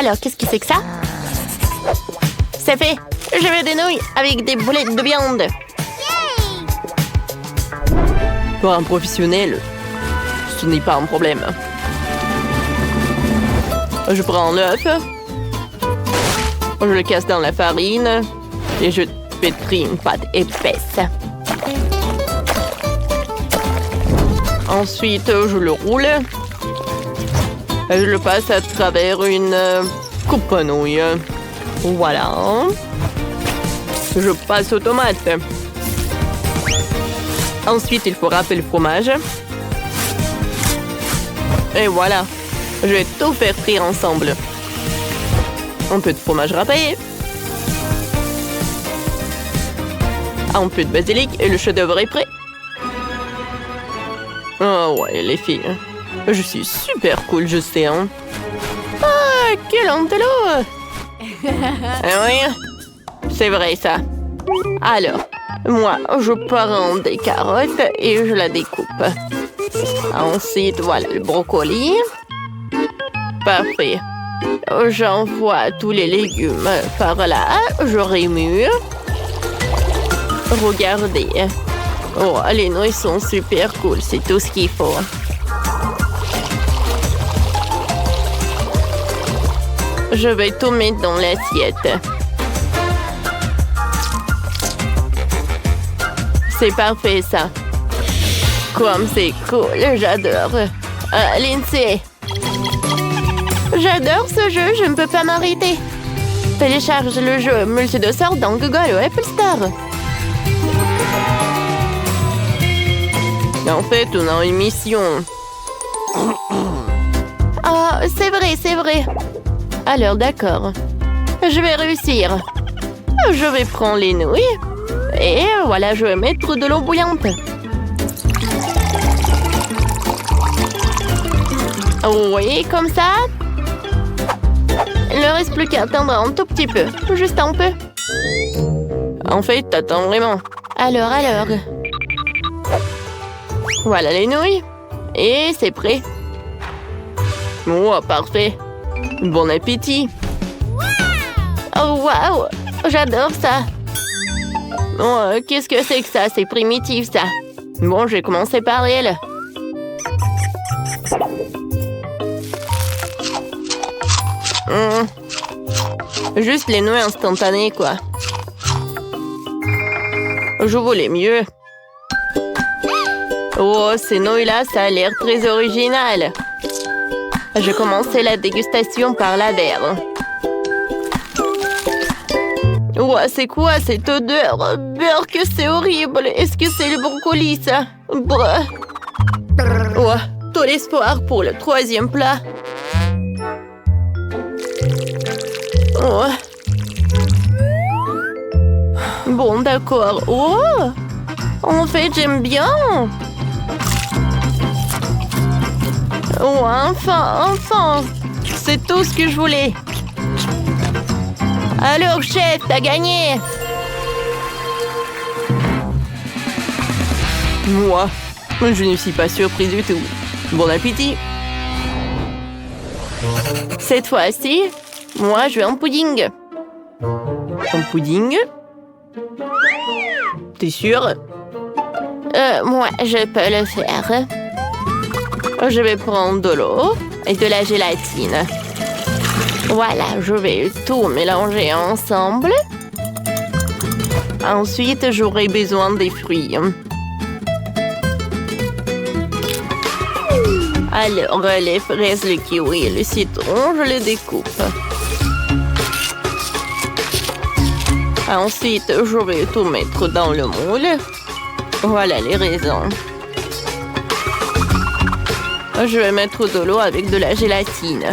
Alors, qu'est-ce que c'est que ça? C'est fait! Je veux des nouilles avec des boulettes de viande. Pour un professionnel, ce n'est pas un problème. Je prends l'œuf, je le casse dans la farine et je pétris une pâte épaisse. Ensuite, je le roule et je le passe à travers une coupe à nouilles. Voilà. Je passe aux tomates. Ensuite, il faut râper le fromage. Et voilà. Je vais tout faire frire ensemble. Un peu de fromage râpé. Un peu de basilic et le chef-d'œuvre est prêt. Oh ouais, les filles. Je suis super cool, je sais, hein. Ah, quel antello! Oui, c'est vrai ça. Alors, moi, je prends des carottes et je la découpe. Ensuite, voilà le brocoli. Parfait. J'envoie tous les légumes par là. Je remue. Regardez. Oh, les nouilles sont super cool. C'est tout ce qu'il faut. Je vais tout mettre dans l'assiette. C'est parfait, ça. Comme c'est cool, j'adore. Lindsay. J'adore ce jeu, je ne peux pas m'arrêter. Télécharge le jeu multi-de-sort dans Google ou Apple Store. En fait, on a une mission. Ah, c'est vrai, c'est vrai. Alors, d'accord. Je vais réussir. Je vais prendre les nouilles. Et voilà, je vais mettre de l'eau bouillante. Oui, comme ça. Il ne reste plus qu'à attendre un tout petit peu. Juste un peu. En fait, t'attends vraiment. Alors. Voilà les nouilles. Et c'est prêt. Oh, parfait. Bon appétit. Oh, waouh. J'adore ça. Oh, qu'est-ce que c'est que ça? C'est primitif, ça. Bon, je vais commencer par elle. Juste les nouilles instantanées, quoi. Je voulais mieux. Oh, ces nouilles-là, ça a l'air très original. Je commençais la dégustation par la verre. Oh, c'est quoi cette odeur? Beurre, que c'est horrible. Est-ce que c'est le brocoli, ça? Brr. Oh, tout l'espoir pour le troisième plat. Oh. Bon, d'accord. Oh! En fait, j'aime bien. Oh, enfin. C'est tout ce que je voulais. Alors, chef, t'as gagné. Moi, je ne suis pas surprise du tout. Bon appétit. Cette fois-ci, moi, je veux un pudding. Un pudding? T'es sûre? Moi, je peux le faire. Je vais prendre de l'eau et de la gélatine. Voilà, je vais tout mélanger ensemble. Ensuite, j'aurai besoin des fruits. Alors, les fraises, le kiwi et le citron, je les découpe. Ensuite, je vais tout mettre dans le moule. Voilà les raisins. Je vais mettre de l'eau avec de la gélatine.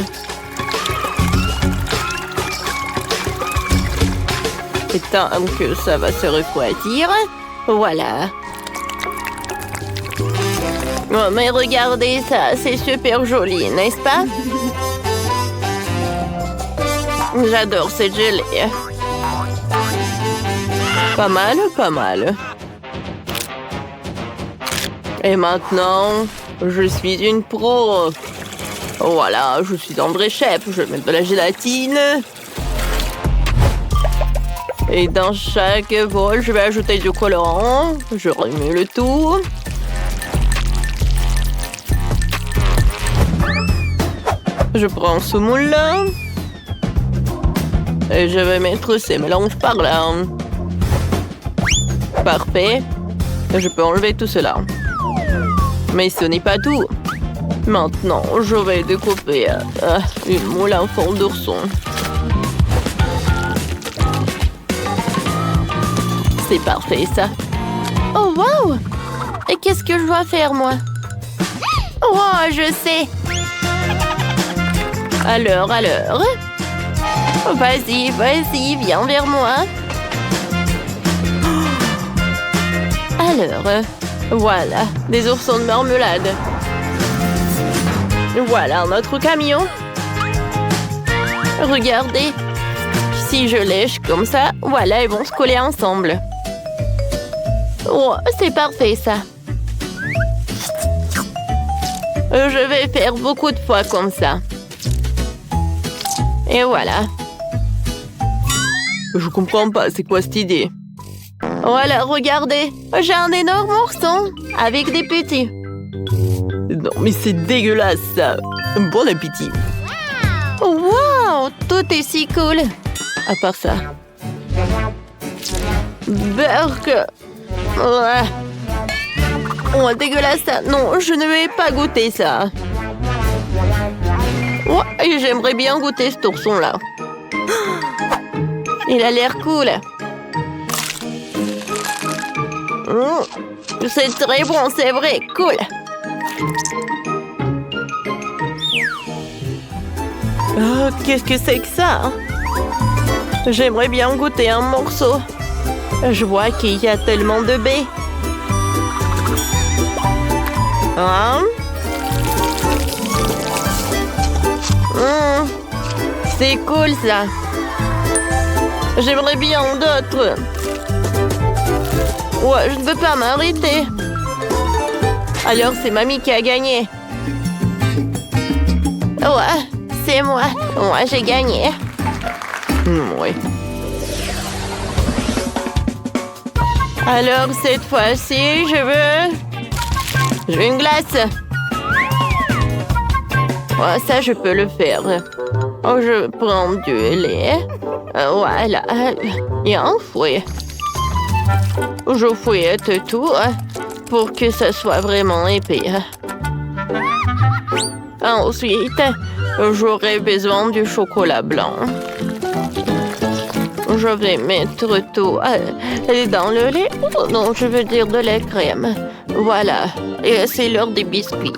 Et tant que ça va se refroidir, voilà. Oh, mais regardez ça, c'est super joli, n'est-ce pas? J'adore cette gelée. Pas mal, pas mal. Et maintenant, je suis une pro. Voilà, je suis un vrai chef. Je vais mettre de la gélatine. Et dans chaque bol, je vais ajouter du colorant. Je remue le tout. Je prends ce moule-là. Et je vais mettre ces mélanges par là. Parfait. Je peux enlever tout cela. Mais ce n'est pas tout. Maintenant, je vais découper une moule en forme d'ourson. C'est parfait, ça. Oh, wow! Et qu'est-ce que je dois faire, moi? Oh, je sais! Alors. Vas-y, viens vers moi. Alors, voilà, des oursons de marmelade. Voilà notre camion. Regardez. Si je lèche comme ça, voilà, ils vont se coller ensemble. Oh, c'est parfait, ça. Je vais faire beaucoup de fois comme ça. Et voilà. Je comprends pas, c'est quoi cette idée? Voilà, regardez. J'ai un énorme ourson avec des petits. Non, mais c'est dégueulasse, ça. Bon appétit. Wow, tout est si cool. À part ça. Burk. Ouais. Oh, dégueulasse, ça. Non, je ne vais pas goûter ça. Ouais, j'aimerais bien goûter cet ourson-là. Il a l'air cool. C'est très bon, c'est vrai. Cool. Oh, qu'est-ce que c'est que ça? J'aimerais bien goûter un morceau. Je vois qu'il y a tellement de baies. Hein? C'est cool, ça. J'aimerais bien d'autres. Ouais, je ne peux pas m'arrêter. Alors, c'est mamie qui a gagné. Ouais, c'est moi. Moi, j'ai gagné. Oui. Alors, cette fois-ci, je veux une glace. Ouais, ça, je peux le faire. Oh, je prends du lait. Voilà. Il y a un fouet. Je fouette tout pour que ça soit vraiment épais. Ensuite, j'aurai besoin du chocolat blanc. Je vais mettre tout dans le lait. Oh, non, je veux dire de la crème. Voilà. Et c'est l'heure des biscuits.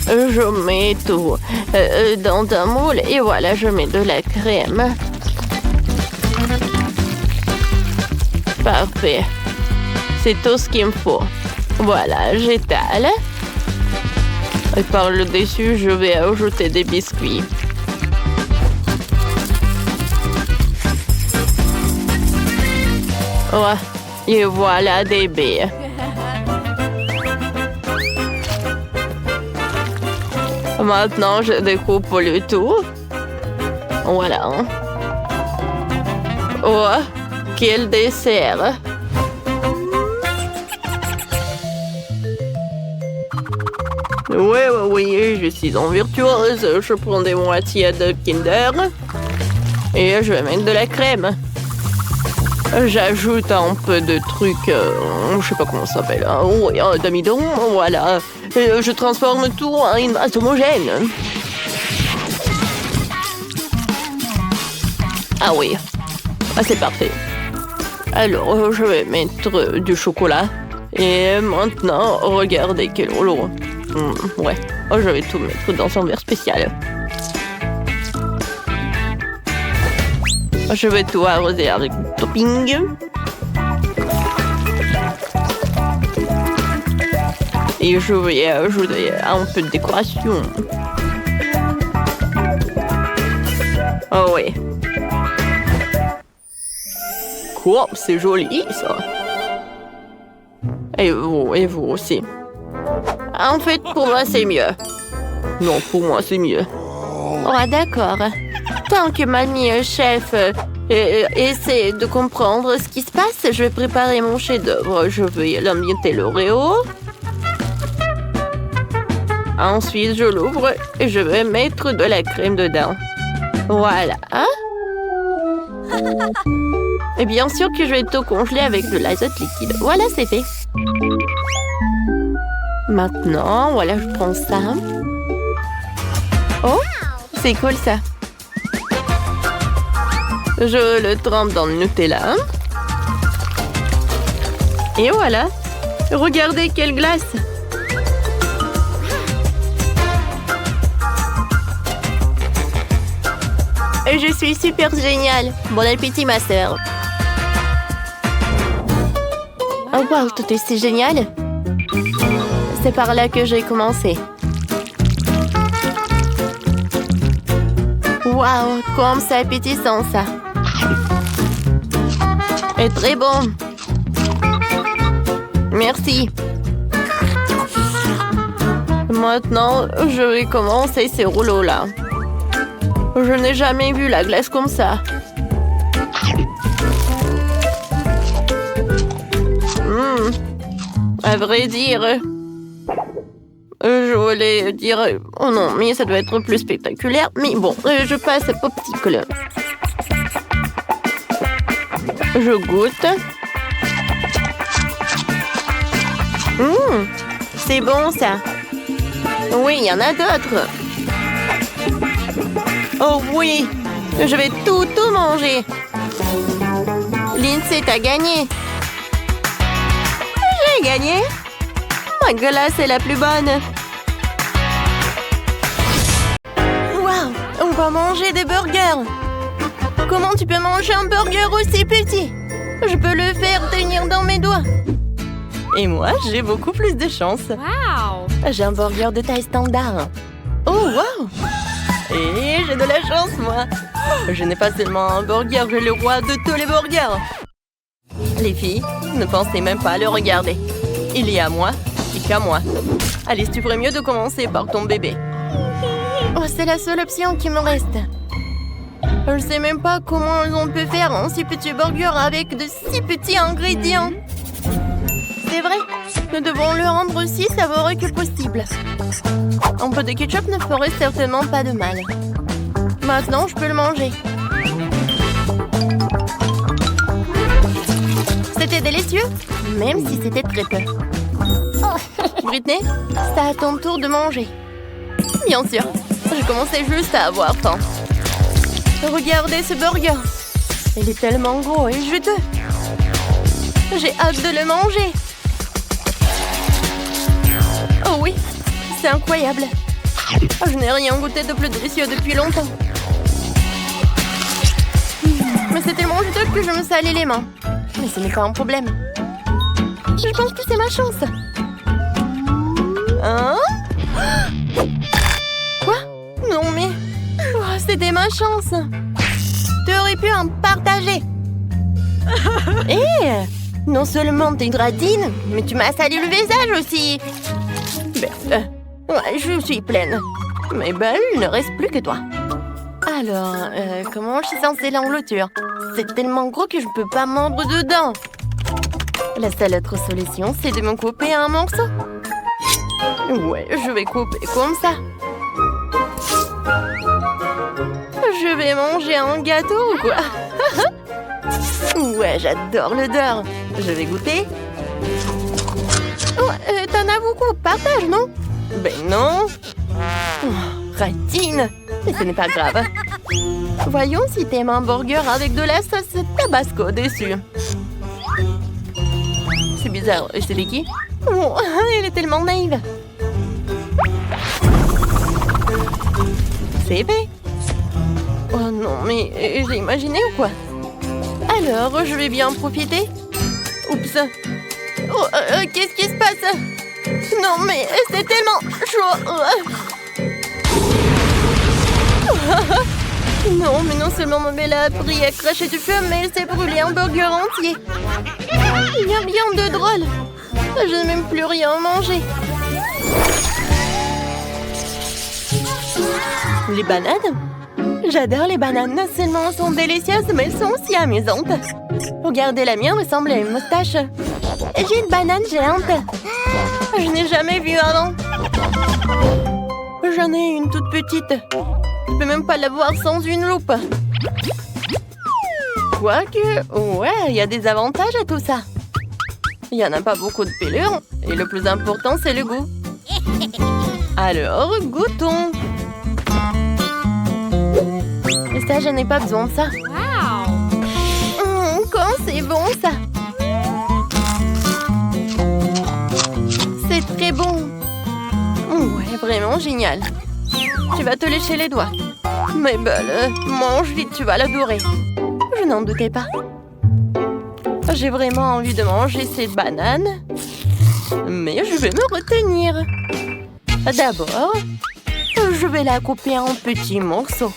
Je mets tout dans un moule et voilà, je mets de la crème. Parfait. C'est tout ce qu'il me faut. Voilà, j'étale. Et par le dessus, je vais ajouter des biscuits. Ouais, et voilà des baies. Maintenant, je découpe le tout. Voilà. Oh, quel dessert! Oui, je suis en virtuose. Je prends des moitiés de Kinder. Et je vais mettre de la crème. J'ajoute un peu de trucs, je sais pas comment ça s'appelle. Oui, d'amidon, voilà. Je transforme tout en une masse homogène. Ah oui, c'est parfait. Alors, je vais mettre du chocolat. Et maintenant, regardez quel rouleau. Ouais, je vais tout mettre dans un verre spécial. Je vais tout arroser avec du topping. Et je vais ajouter un peu de décoration. Oh oui. Quoi, c'est joli ça. Et vous aussi. En fait, pour moi, c'est mieux. Non, pour moi, c'est mieux. Oh, d'accord. Tant que mamie chef essaie de comprendre ce qui se passe, je vais préparer mon chef-d'œuvre. Je vais l'ambienter l'Oreo. Ensuite, je l'ouvre et je vais mettre de la crème dedans. Voilà. Et bien sûr que je vais tout congeler avec de l'azote liquide. Voilà, c'est fait. Maintenant, voilà, je prends ça. Oh, c'est cool ça. Je le trempe dans le Nutella. Et voilà. Regardez quelle glace. Je suis super géniale. Bon appétit, ma sœur. Oh wow, tout est si génial. C'est par là que j'ai commencé. Waouh, comme c'est appétissant ça. Et très bon. Merci. Maintenant, je vais commencer ces rouleaux-là. Je n'ai jamais vu la glace comme ça. À vrai dire, je voulais dire... Oh non, mais ça doit être plus spectaculaire. Mais bon, je passe au popsicle. Je goûte. C'est bon ça. Oui, il y en a d'autres. Oh oui, je vais tout manger. Lindsay, t'as gagné. J'ai gagné. Ma glace est la plus bonne. Waouh, on va manger des burgers. Comment tu peux manger un burger aussi petit? Je peux le faire tenir dans mes doigts. Et moi, j'ai beaucoup plus de chance. Wow! J'ai un burger de taille standard. Oh, wow! Et j'ai de la chance, moi. Je n'ai pas seulement un burger, j'ai le roi de tous les burgers. Les filles, ne pensez même pas à le regarder. Il y a moi et qu'à moi. Alice, tu ferais mieux de commencer par ton bébé. Oh, c'est la seule option qui me reste. Je sais même pas comment on peut faire un si petit burger avec de si petits ingrédients. C'est vrai, nous devons le rendre aussi savoureux que possible. Un peu de ketchup ne ferait certainement pas de mal. Maintenant, je peux le manger. C'était délicieux, même si c'était très peu. Britney, c'est à ton tour de manger. Bien sûr, je commençais juste à avoir faim. Regardez ce burger. Il est tellement gros et juteux. J'ai hâte de le manger. Oh oui, c'est incroyable. Je n'ai rien goûté de plus délicieux depuis longtemps. Mais c'est tellement juteux que je me salis les mains. Mais ce n'est pas un problème. Je pense que c'est ma chance. Hein? Quoi? Non mais... Oh, c'était ma chance. Tu aurais pu en partager. Non seulement t'es une radine, mais tu m'as sali le visage aussi. Ouais, je suis pleine. Mais ben, il ne reste plus que toi. Alors, comment je suis censée l'engloutir? C'est tellement gros que je peux pas mordre dedans. La seule autre solution, c'est de me couper un morceau. Ouais, je vais couper comme ça. Je vais manger un gâteau ou quoi? Ouais, j'adore l'odeur. Je vais goûter. Oh, t'en as beaucoup. Partage, non? Ben non. Oh, ratine. Mais ce n'est pas grave. Voyons si t'aimes un burger avec de la sauce tabasco dessus. C'est bizarre. C'est qui? Oh, elle est tellement naïve. C'est fait. Oh non, mais j'ai imaginé ou quoi? Alors, je vais bien en profiter. Oups. Oh, qu'est-ce qui se passe? Non, mais c'est tellement chaud. Non, mais non seulement ma belle a pris à cracher du feu, mais elle s'est brûlé un burger entier. Il y a rien de drôle. Je n'ai même plus rien à manger. Les bananes? J'adore les bananes. Non seulement sont délicieuses, mais elles sont aussi amusantes. Regardez, la mienne ressemble à une moustache. J'ai une banane géante. Je n'ai jamais vu avant. J'en ai une toute petite. Je peux même pas la voir sans une loupe. Quoique, ouais, il y a des avantages à tout ça. Il n'y en a pas beaucoup de pelures. Et le plus important, c'est le goût. Alors, goûtons. Et ça, je n'ai pas besoin de ça. Quand c'est bon, ça. C'est très bon. Ouais, vraiment génial. Tu vas te lécher les doigts. Mais belle, mange vite, tu vas l'adorer. Je n'en doutais pas. J'ai vraiment envie de manger cette banane. Mais je vais me retenir. D'abord, je vais la couper en petits morceaux.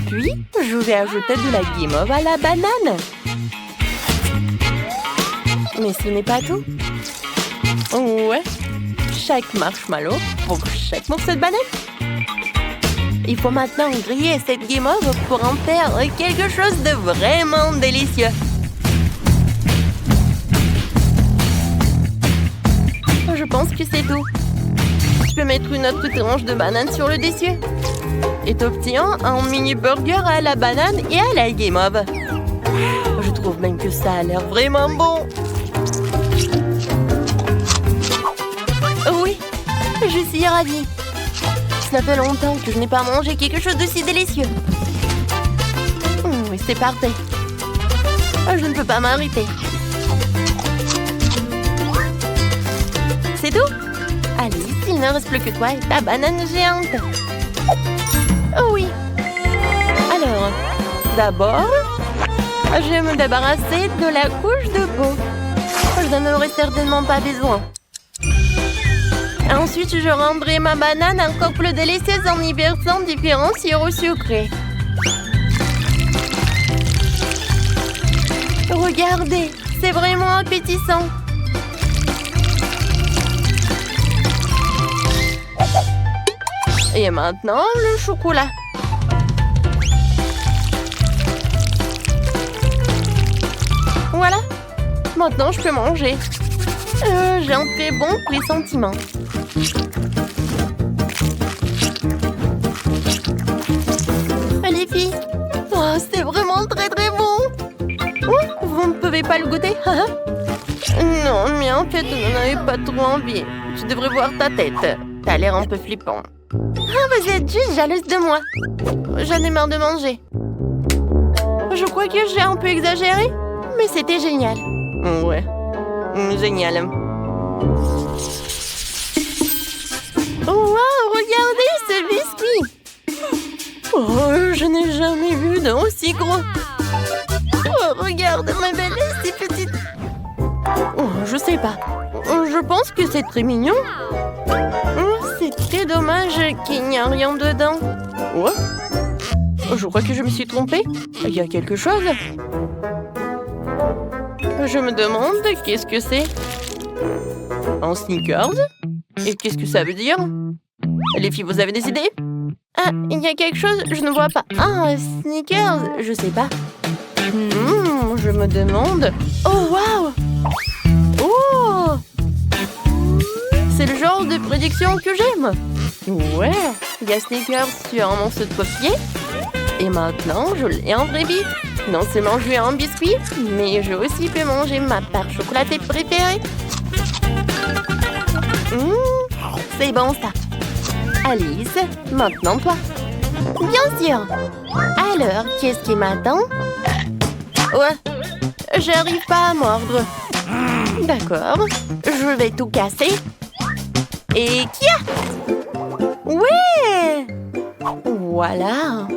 Puis, je vais ajouter de la guimauve à la banane. Mais ce n'est pas tout. Ouais, chaque marshmallow pour chaque morceau de banane. Il faut maintenant griller cette guimauve pour en faire quelque chose de vraiment délicieux. Je pense que c'est tout. Tu peux mettre une autre tranche de banane sur le dessus. Et t'obtiens un mini burger à la banane et à la guimauve. Je trouve même que ça a l'air vraiment bon. Oui, je suis ravie. Cela fait longtemps que je n'ai pas mangé quelque chose de si délicieux. Oui, c'est parfait. Je ne peux pas m'arrêter. C'est tout? Allez, il ne reste plus que toi et ta banane géante. Oh oui. Alors, d'abord, je vais me débarrasser de la couche de peau. Je n'en aurai certainement pas besoin. Ensuite, je rendrai ma banane encore plus délicieuse en y versant différents sirops sucrés. Regardez, c'est vraiment appétissant. Et maintenant, le chocolat. Voilà. Maintenant, je peux manger. J'ai un très bon pressentiment. Les filles, oh, c'est vraiment très très bon. Oh, vous ne pouvez pas le goûter? Non, mais en fait, vous n'en avez pas trop envie. Tu devrais voir ta tête. T'as l'air un peu flippant. Ah, vous êtes juste jalouse de moi. J'en ai marre de manger. Je crois que j'ai un peu exagéré, mais c'était génial. Ouais, génial. Wow, regardez ce biscuit. Oh, je n'ai jamais vu d'un aussi gros. Oh, regarde, ma belle, c'est petite. Oh, je sais pas. Je pense que c'est très mignon. C'est très dommage qu'il n'y a rien dedans. Ouais. Je crois que je me suis trompée. Il y a quelque chose. Je me demande qu'est-ce que c'est. Un Snickers? Et qu'est-ce que ça veut dire? Les filles, vous avez des idées? Ah, il y a quelque chose, je ne vois pas. Ah, un Snickers, je sais pas. Je me demande... Oh, waouh! Oh! C'est le genre de prédiction que j'aime. Ouais, il y a Snickers sur un morceau de papier. Et maintenant, je l'ai en vraie vie. Non seulement je vais un biscuit, mais je aussi peux manger ma part chocolatée préférée. C'est bon ça. Alice, maintenant toi. Bien sûr. Alors, qu'est-ce qui m'attend? Ouais, j'arrive pas à mordre. D'accord, je vais tout casser. Et kia! Ouais! Voilà.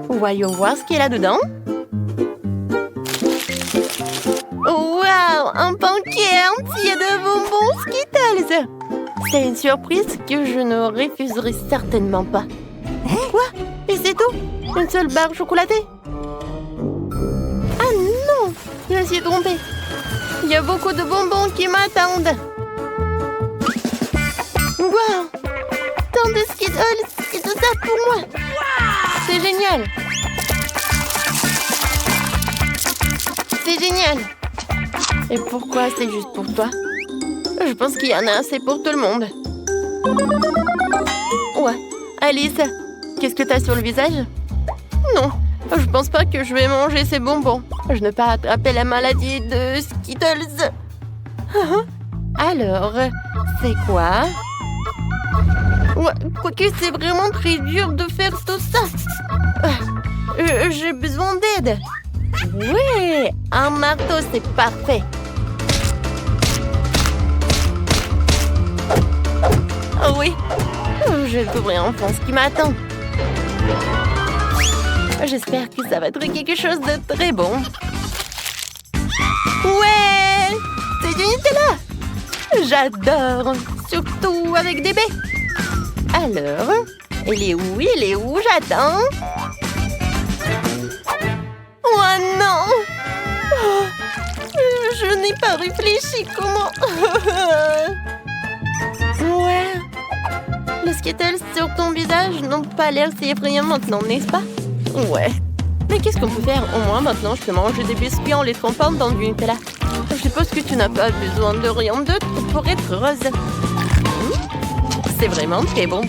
Voyons voir ce qu'il y a là-dedans. Waouh! Un paquet entier de bonbons Skittles! C'est une surprise que je ne refuserai certainement pas. Quoi? Et c'est tout? Une seule barre chocolatée? Ah non! Je me suis trompée. Il y a beaucoup de bonbons qui m'attendent. Waouh! Tant de Skittles et tout ça pour moi. C'est génial. C'est génial. Et pourquoi c'est juste pour toi? Je pense qu'il y en a assez pour tout le monde. Ouais. Alice, qu'est-ce que t'as sur le visage? Non, je pense pas que je vais manger ces bonbons. Je n'ai pas attrapé la maladie de Skittles. Alors, c'est quoi? Ouais, quoique c'est vraiment très dur de faire tout ça. J'ai besoin d'aide. Oui, un marteau, c'est parfait. Oh oui, je devrais enfin ce qui m'attend. J'espère que ça va être quelque chose de très bon. Ouais, c'est du Nutella. J'adore, surtout avec des baies. Alors, il est où, j'attends. Oh non! Oh, je n'ai pas réfléchi comment... Ouais. Les Skittles sur ton visage n'ont pas l'air si effrayants maintenant, n'est-ce pas? Ouais. Mais qu'est-ce qu'on peut faire? Au moins, maintenant, je peux manger des biscuits en les trempant dans du Nutella. Je suppose que tu n'as pas besoin de rien d'autre pour être heureuse. C'est vraiment très bon.